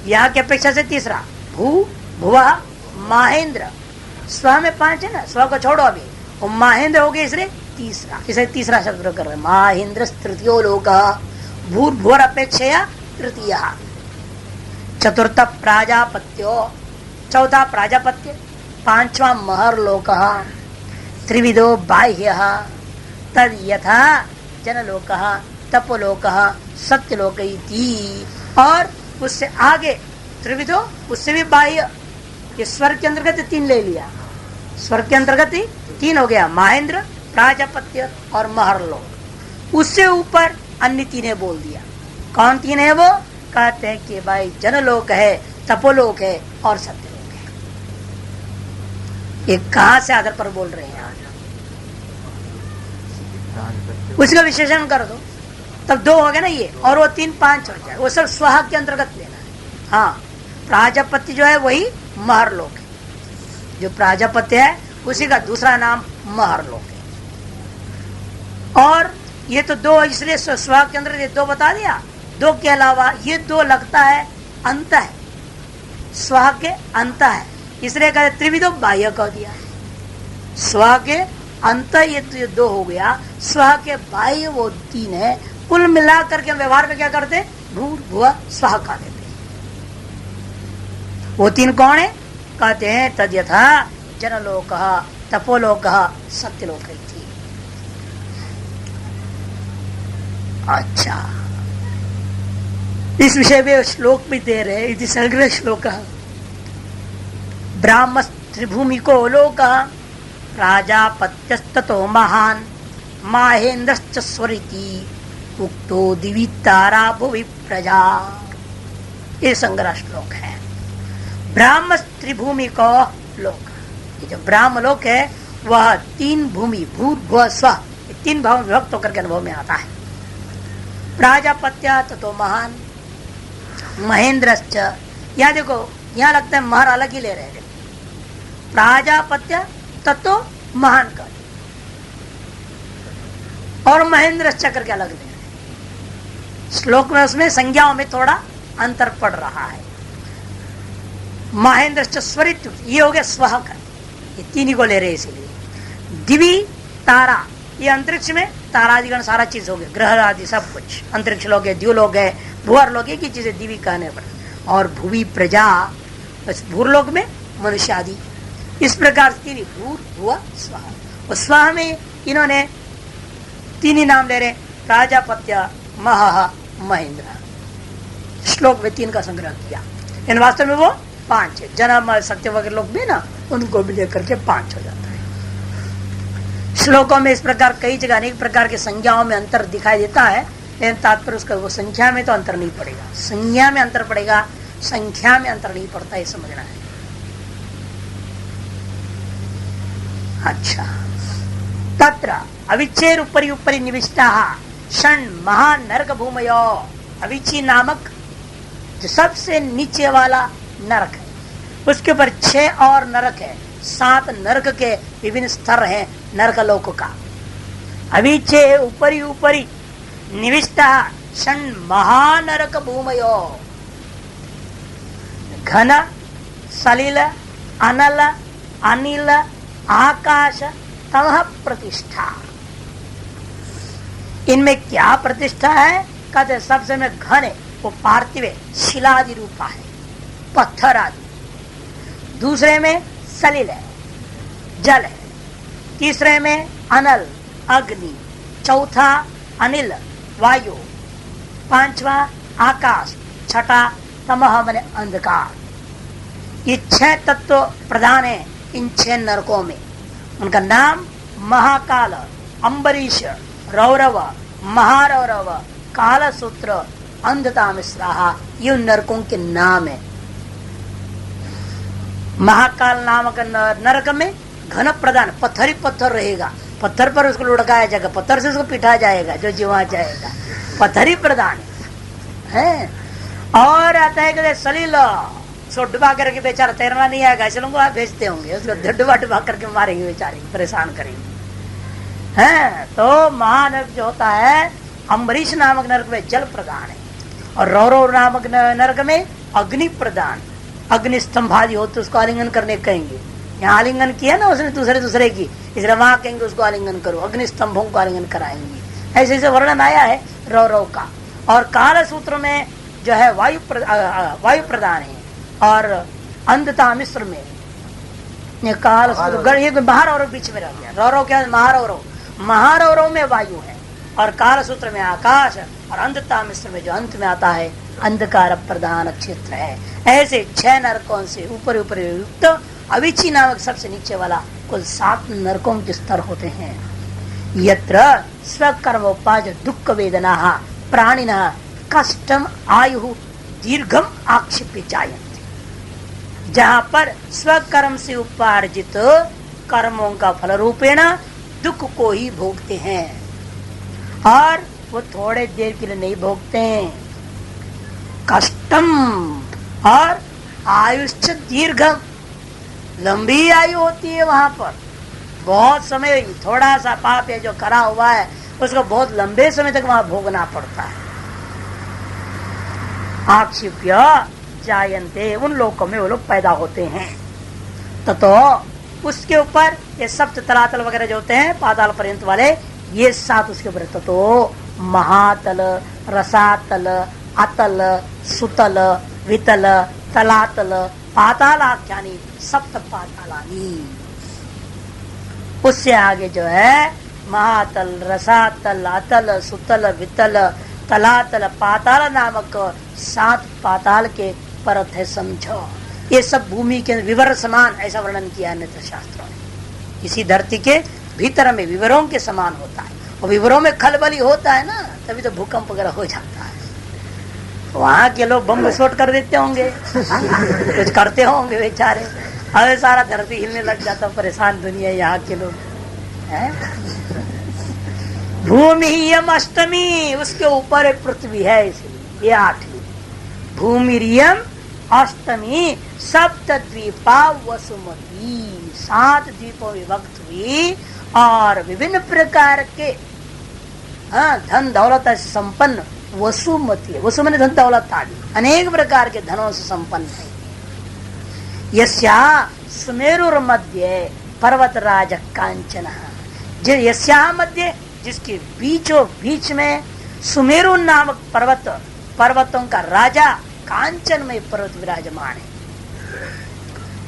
यहाँ की अपेक्षा से तीसरा भू भुवा माहेंद्र, स्व में 5 है ना, स्व को छोड़ो अभी, वो माहेंद्र हो गया इसलिए तीसरा, इसे तीसरा शब्द कर रहे हैं, माहेंद्र तृतीयो लोक, भूर्भुवर अपेक्षया तृतीय। चतुर्थ प्राजापत्यो, चौथा प्राजापत्य, 5वां महर लोक, त्रिविधो बाह्य तद यथा जनलोक तपोलोक सत्यलोक इति। और उससे आगे त्रिविधो, उससे भी बाह्य, ये स्वर्ग के अंतर्गत 3 ले लिया, स्वर्ग के अंतर्गत ही 3 हो गया, महेंद्र प्राजापत्य और महर लोक। उससे ऊपर अन्य तीन बोल दिया। कौन तीन है वो? कहते हैं कि भाई जनलोक है, तपोलोक है और सत्यलोक है। ये कहां से आधार पर बोल रहे हैं आज? उसका विशेषण कर दो तब दो हो गए ना ये, और वो 3 5 हो जाए। वो सब स्वाहा के अंतर्गत लेना है। हाँ, प्राजापत्य जो है वही महरलोक है। जो प्राजापत्य है उसी का दूसरा नाम महरलोक है। और ये तो दो, इसलिए स्वाहा के अंदर ये दो बता दिया। दो के अलावा ये दो लगता है अंत है, स्वाहा के अंत है, इसलिए कहते त्रिविधो बाह्य कह दिया। स्वाहा के अंत ये दो हो गया, स्वाहा के बाह्य वो 3 है। कुल मिला करके व्यवहार में क्या करते? भूर्भुवः स्वाहा का देते। वो 3 कौन है? कहते हैं तद यथा जनलोक, तपोलोक, सत्यलोक थी। अच्छा, इस विषय में श्लोक भी दे रहे। इति संग्रह श्लोक ब्राह्म त्रिभूमिको लोक प्राजापत्यस्ततो महान माहेन्द्रश्च स्वरिति उक्तो दिवि तारा भुवि प्रजा। ये संग्रह श्लोक है। ब्राह्म त्रिभूमि को लोक, ये जो ब्राह्म लोक है वह 3 भूमि भूर्भुवः स्वः 3 भाव विभक्त होकर के अनुभव में आता है। प्राजापत्य ततो महान महेंद्रश्च, यहाँ देखो यहाँ लगता है महर अलग ही ले रहे हैं। प्राजापत्य ततो महान कर और महेंद्रश्च करके अलग ले रहे हैं। श्लोक में उसमें संज्ञाओं में थोड़ा अंतर पड़ रहा है। महेंद्रश्च स्वरित, ये हो गया स्वह का, ये 3 ही को ले रहे इसीलिए। दिवी तारा, ये अंतरिक्ष में तारादिगण सारा चीज हो गया, ग्रह आदि सब कुछ। अंतरिक्ष लोग है, द्युलोक है, भूअर लोग एक ही चीजें दिवी कहने पर। और भूवि प्रजा, भूर्लोक में मनुष्य आदि। इस प्रकार से 3 भूर भुव स्वाहा। और स्वाहा में इन्होंने 3 ही नाम ले रहे, प्राजापत्य, महः, महेंद्र। श्लोक में 3 का संग्रह किया। इन वास्तव में वो 5 है। जन्म सत्य वगैरह लोग भी ना, उनको भी लेकर के 5 हो जाता है। श्लोकों में इस प्रकार कई जगह अनेक प्रकार के संज्ञाओं में अंतर दिखाई देता है, लेकिन तात्पर्य उसका वो संख्या में तो अंतर नहीं पड़ेगा। संज्ञा में अंतर पड़ेगा, संख्या में अंतर नहीं पड़ता, ये समझना है। अच्छा, तत्र अविच्छेर उपरि उपरि निविष्टाः षण् महानरक भूमयो। अविची नामक जो सबसे नीचे वाला नरक है, उसके ऊपर 6 और नरक है। 7 नरक के विभिन्न स्तर हैं नरक लोक का। अविचे ऊपरी ऊपरी निविष्टा षण् महानरक भूमयो। घन, सलिल, अनल, अनिल, आकाश, तमः प्रतिष्ठा। इनमें क्या प्रतिष्ठा है? कहते सबसे में घन है, वो पार्थिव शिलादि रूपा है, पत्थर आदि। दूसरे में सलिल है, जल है। तीसरे में अनल, अग्नि। चौथा अनिल, वायु। 5वां आकाश। 6ठा तमः माने अंधकार। ये 6 तत्व प्रधान है इन 6 नरकों में। उनका नाम महाकाल, अम्बरीश, रौरव, महारौरव, कालसूत्र, अंधतामिश्राहा, ये उन नरकों के नाम है। महाकाल नामक नरक में घन प्रदान, पत्थर ही पत्थर रहेगा, पत्थर पर उसको लुढ़काया जाएगा, पत्थर से उसको पिटा जाएगा, जो जीवा जाएगा, पत्थर ही प्रदान है। और आता है कि सलील, सो डुबा करके बेचारा तैरना नहीं आएगा, ऐसे लोगों को भेजते होंगे, उसको डुबा डुबा करके मारेंगे, बेचारे परेशान करेंगे। है तो महानरक जो होता है, अम्बरीश नामक नरक में जल प्रदान है, और रौरव नामक नरक में अग्नि प्रदान। अग्नि स्तंभादि हो तो उसको आलिंगन करने कहेंगे। यहाँ आलिंगन किया ना उसने दूसरे की, इसलिए वहां कहेंगे उसको आलिंगन करो, अग्नि स्तंभों को आलिंगन कराएंगे। ऐसे ऐसे वर्णन आया है रौरव का। और काल सूत्र में जो है वायु प्रदान है, और अंधता मिश्र में काल सूत्र, ये महारौरव बीच में रह गया। रौरव क्या? महारौरव। महारौरव में वायु है, और काल सूत्र में आकाश, और अंधता मिश्र में जो अंत में आता है अंधकार प्रधान क्षेत्र है। ऐसे 6 नरकों से ऊपर ऊपर युक्त अविची नामक सबसे नीचे वाला कुल 7 नरकों के स्तर होते हैं। यत्र स्वकर्मोपाज दुख वेदना प्राणिन कष्टम आयु दीर्घम आक्षेप्य जायन्ते। जहाँ पर स्वकर्म से उपार्जित कर्मों का फल रूपेण दुख को ही भोगते हैं और वो थोड़े देर के लिए नहीं भोगते हैं। कष्टम और आयुष्य दीर्घम, लंबी आयु होती है वहां पर। बहुत समय, थोड़ा सा पाप है जो करा हुआ है उसको बहुत लंबे समय तक वहां भोगना पड़ता है। आक्षिप्य जायन्ते, उन लोगों में वो लोग पैदा होते हैं। तो उसके ऊपर ये सप्त तलातल वगैरह जो होते हैं पाताल पर्यंत वाले, ये 7 उसके ऊपर। तो महातल, रसातल, अतल, सुतल, वितल, तलातल, पातालाख्यानी सप्त पातालानी। उससे आगे जो है महातल, रसातल, अतल, सुतल, वितल, तलातल, पाताल नामक 7 पाताल के परत है समझो। ये सब भूमि के विवर समान ऐसा वर्णन किया अन्य शास्त्रों ने। इसी धरती के भीतर में विवरों के समान होता है और विवरों में खलबली होता है ना, तभी तो भूकंप वगैरह हो जाता है। वहां के लोग बम विस्फोट कर देते होंगे कुछ करते होंगे बेचारे, अरे सारा धरती हिलने लग जाता, परेशान दुनिया यहाँ के लोग है। भूमियम अष्टमी, उसके ऊपर एक पृथ्वी है, इसलिए ये 8वीं। भूमिरियम अष्टमी सप्तद्वीपा वसुमती, 7 द्वीपों विभक्त हुई और विभिन्न प्रकार के धन दौलत से संपन्न वसुमती। वसुमती धन दौलत आदि अनेक प्रकार के धनों से संपन्न है। यस्या सुमेरुर मध्य पर्वत राज कांचन, यस्या मध्य, जिसके बीचों बीच में सुमेरु नामक पर्वत, पर्वतों का राजा कांचन में पर्वत विराजमान है।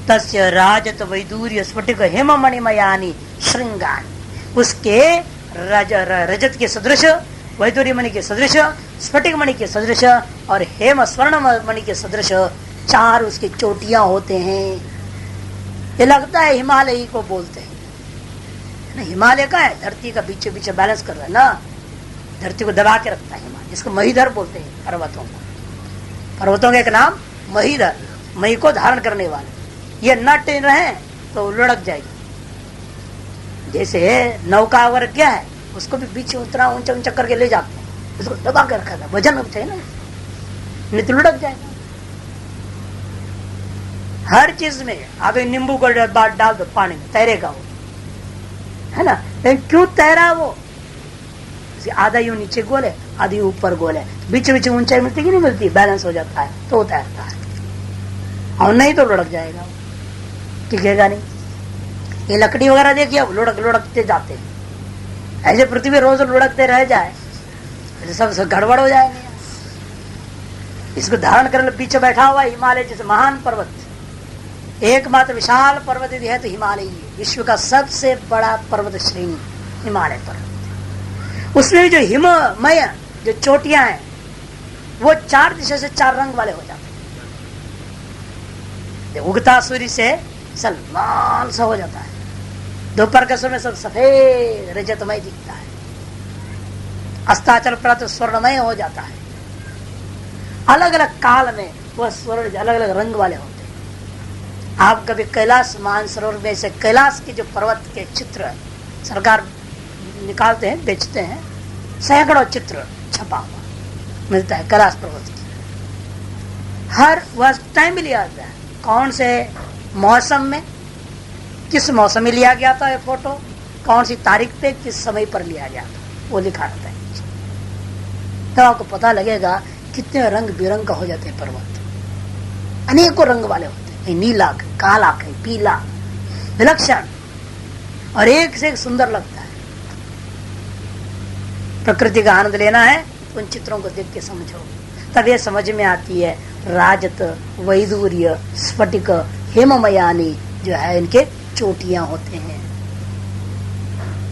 तस्य राजत वैदूर्य स्फटिक हेम मणिमयानी श्रृंगानी, उसके रजत के सदृश, वैदूर्य मणि के सदृश, स्फटिक मणि के सदृश और हेम स्वर्ण मणि के सदृश 4 उसकी चोटियां होते हैं। ये लगता है हिमालय को बोलते हैं ना, हिमालय का है, धरती का बीच बीच बैलेंस कर रहा है ना, धरती को दबा के रखता है हिमालय। इसको महीधर बोलते हैं पर्वतों को। पर्वतों का एक नाम महीधर, मही को धारण करने वाले। ये न टेन रहे तो लुढ़क जाएगी। जैसे नौका अगर क्या है, उसको भी बीच उतरा ऊंचा ऊंचा करके ले जाते हैं, उसको दबा कर रखा था, वजन चाहिए ना, नहीं तो लुढ़क जाएगा। हर चीज में आप नींबू को डाल दो पानी में, तैरेगा वो, है ना। लेकिन क्यों तैरा वो, आधा यूं नीचे गोल है, आधी ऊपर गोल है, बीच बीच ऊंचाई मिलती कि नहीं मिलती, बैलेंस हो जाता है तो तैरता है, और नहीं तो लुढ़क जाएगा, टिकेगा नहीं। ये लकड़ी वगैरह देखिए, अब लुढ़कते जाते हैं। ऐसे पृथ्वी रोज लुढ़कते रह जाए सब गड़बड़ हो जाएंगे। इसको धारण कर पीछे बैठा हुआ हिमालय जैसे महान पर्वत, एकमात्र विशाल पर्वत यदि है तो हिमालय ही, विश्व का सबसे बड़ा पर्वत श्रेणी हिमालय पर्वत। उसमें भी जो हिममय जो चोटियां हैं वो 4 दिशा से 4 रंग वाले हो जाते हैं। उगता सूर्य से लाल सा हो जाता है, दोपहर के समय सब सफेद रजतमय दिखता है, अस्ताचल प्रातः स्वर्णमय हो जाता है। अलग अलग काल में वह स्वर्ण अलग अलग रंग वाले होते हैं। आप कभी कैलाश मानसरोवर में से कैलाश के जो पर्वत के चित्र सरकार निकालते हैं, बेचते हैं, सैकड़ों चित्र छपा हुआ मिलता है कैलाश पर्वत की। हर वह टाइम भी लिया जाता है, कौन से मौसम में, किस मौसम में लिया गया था ये फोटो, कौन सी तारीख पे किस समय पर लिया गया था, वो लिखा रहता है। तो आपको पता लगेगा कितने रंग बिरंग का हो जाते हैं पर्वत, अनेकों रंग वाले होते हैं, नीला, काला, पीला, विलक्षण और एक से एक सुंदर लगता है। प्रकृति का आनंद लेना है तो उन चित्रों को देख के समझो, तब ये समझ में आती है। राजत, वैदूर्य, स्फटिक, हेममयानी जो है इनके चोटियां होते हैं।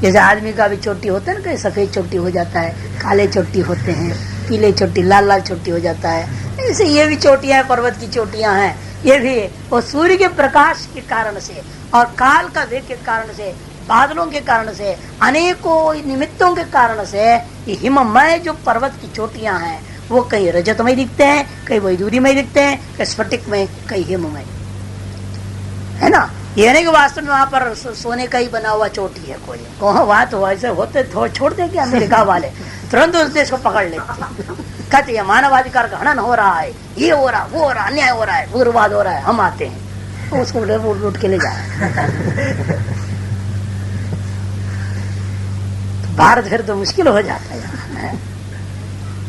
जैसे आदमी का भी चोटी होता है ना, कहीं सफेद चोटी हो जाता है, काले चोटी होते हैं, पीले चोटी, लाल लाल चोटी हो जाता है। ऐसे ये भी चोटियां, पर्वत की चोटियां हैं। ये भी वो सूर्य के प्रकाश के कारण से और काल का वेग के कारण से बादलों के कारण से, अनेकों निमित्तों के कारण से ये हिममय जो पर्वत की चोटियां हैं वो कहीं रजतमय दिखते हैं, कहीं वैदूर्यमय दिखते हैं, कहीं स्फटिकमय, कहीं हिममय, है ना। ये नहीं कि वास्तव में वहां पर सोने का ही बना हुआ चोटी है कोई, वहां तो ऐसे होते छोड़ दे क्या अमेरिका वाले, तुरंत उस देश को पकड़ लेते, कहते हैं मानवाधिकार का हनन हो रहा है, ये हो रहा, वो हो रहा, अन्याय हो रहा है, उग्रवाद हो रहा है, हम आते हैं तो उसको लूट के ले जाए। भारत फिर तो मुश्किल हो जाता है।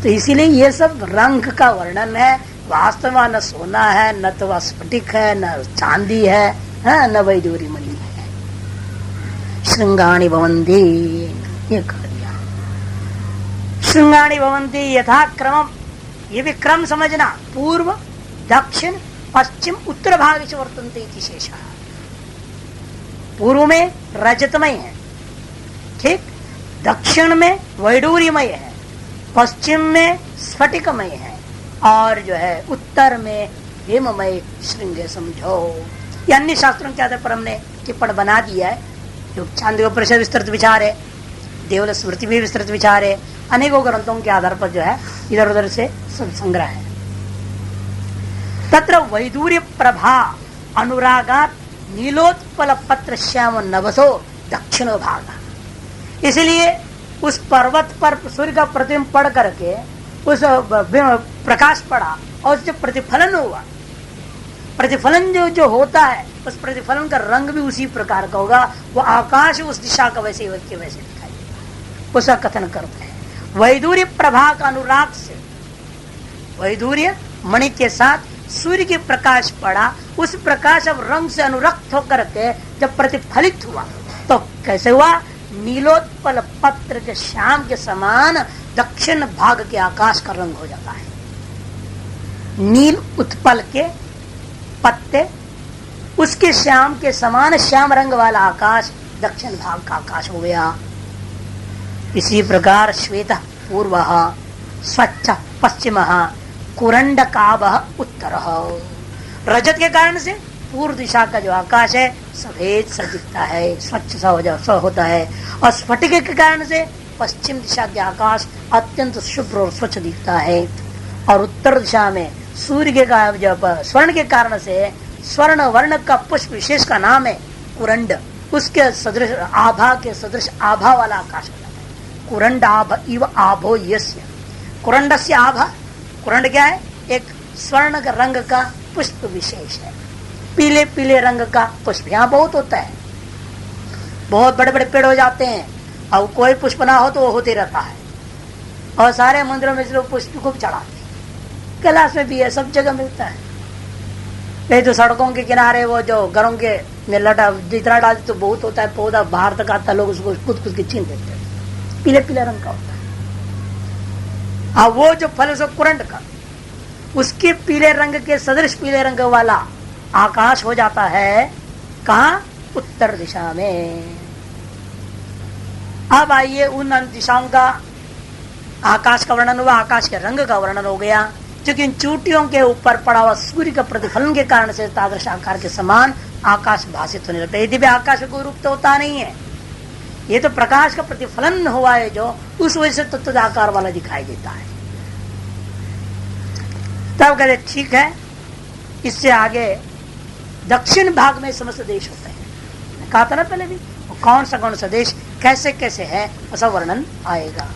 तो इसीलिए ये सब रंग का वर्णन है, वास्तव में न सोना है, न तो वह स्फटिक है, न चांदी है, न वैदूरी मणि है। श्रृंगाणि भवन्ति, ये कर दिया। श्रृंगाणि भवन्ति यथा क्रम, ये भी क्रम समझना, पूर्व दक्षिण पश्चिम उत्तर भाग से वर्तन्ते इति शेषः। पूर्व में रजतमय है, ठीक, दक्षिण में वैडूर्यमय है, पश्चिम में स्फटिकमय है, और जो है उत्तर में हेममय श्रृंग समझो। ये अन्य शास्त्रों के आधार पर हमने टिप्पण बना दिया है। जो चांदी उपनिषद विस्तृत विचार है, देवल स्मृति भी विस्तृत विचार है, अनेकों ग्रंथों के आधार पर जो है इधर उधर से संग्रह है। तत्र वैदूर्य प्रभा अनुरागात नीलोत्पल पत्र श्याम नभसो दक्षिणो भाग। इसलिए उस पर्वत पर सूर्य का प्रतिबिंब पड़ करके उस प्रकाश पड़ा और उससे प्रतिफलन हुआ। प्रतिफलन जो होता है उस प्रतिफलन का रंग भी उसी प्रकार का होगा, वो आकाश उस दिशा का वैसे वैसे दिखाई देगा, उसका कथन करते हैं। वैदूर्य प्रभा का अनुराग से, वैदूर्य मणि के साथ सूर्य के प्रकाश पड़ा, उस प्रकाश अब रंग से अनुरक्त होकर के जब प्रतिफलित हुआ तो कैसे हुआ, नीलोत्पल पत्र के श्याम के समान दक्षिण भाग के आकाश का रंग हो जाता है। नील उत्पल के पत्ते, उसके श्याम के समान श्याम रंग वाला आकाश दक्षिण भाग का आकाश हो गया। इसी प्रकार श्वेत पूर्व स्वच्छ पश्चिम कुरंडकाभ उत्तर। रजत के कारण से पूर्व दिशा का जो आकाश है सफेद सा दिखता है, स्वच्छ सा होता है, और स्फटिक के कारण से पश्चिम दिशा के आकाश अत्यंत शुभ्र और स्वच्छ दिखता है। और उत्तर दिशा में सूर्य के जब स्वर्ण के कारण से स्वर्ण वर्ण का पुष्प विशेष का नाम है कुरंड, उसके सदृश आभा के सदृश आभा वाला आकाश हो जाता है। कुरंड आभ इव आभो यस्य, कुरंड से आभा, कुरंड क्या है, एक स्वर्ण रंग का पुष्प विशेष है, पीले पीले रंग का पुष्प यहाँ बहुत होता है, बहुत बड़े बड़े पेड़ हो जाते हैं, और कोई पुष्प ना हो तो वो होते रहता है, और सारे मंदिरों में से लोग पुष्प खूब चढ़ाते हैं। कैलाश में भी है, सब जगह मिलता है। ये तो सड़कों के किनारे वो जो घरों के में लटा जितना डालते तो बहुत होता है, पौधा बाहर तक आता, लोग उसको खुद के छीन लेते हैं, पीले पीले रंग का होता है। वो जो फल है कुरंड का, उसके पीले रंग के सदृश पीले रंग वाला आकाश हो जाता है कहाँ, उत्तर दिशा में। अब आइए उन दिशाओं का आकाश का वर्णन हुआ, आकाश के रंग का वर्णन हो गया, क्योंकि इन चोटियों के ऊपर पड़ा हुआ सूर्य का प्रतिफलन के कारण से तादृश आकार के समान आकाश भाषित होने लगता है। यदि भी आकाश में कोई रूप तो होता नहीं है, ये तो प्रकाश का प्रतिफलन हुआ है जो उस वजह से तत्व आकार वाला दिखाई देता है। तब कहते ठीक है, इससे आगे दक्षिण भाग में समस्त देश होते हैं, कहा था ना पहले भी, कौन सा देश कैसे कैसे है ऐसा वर्णन आएगा।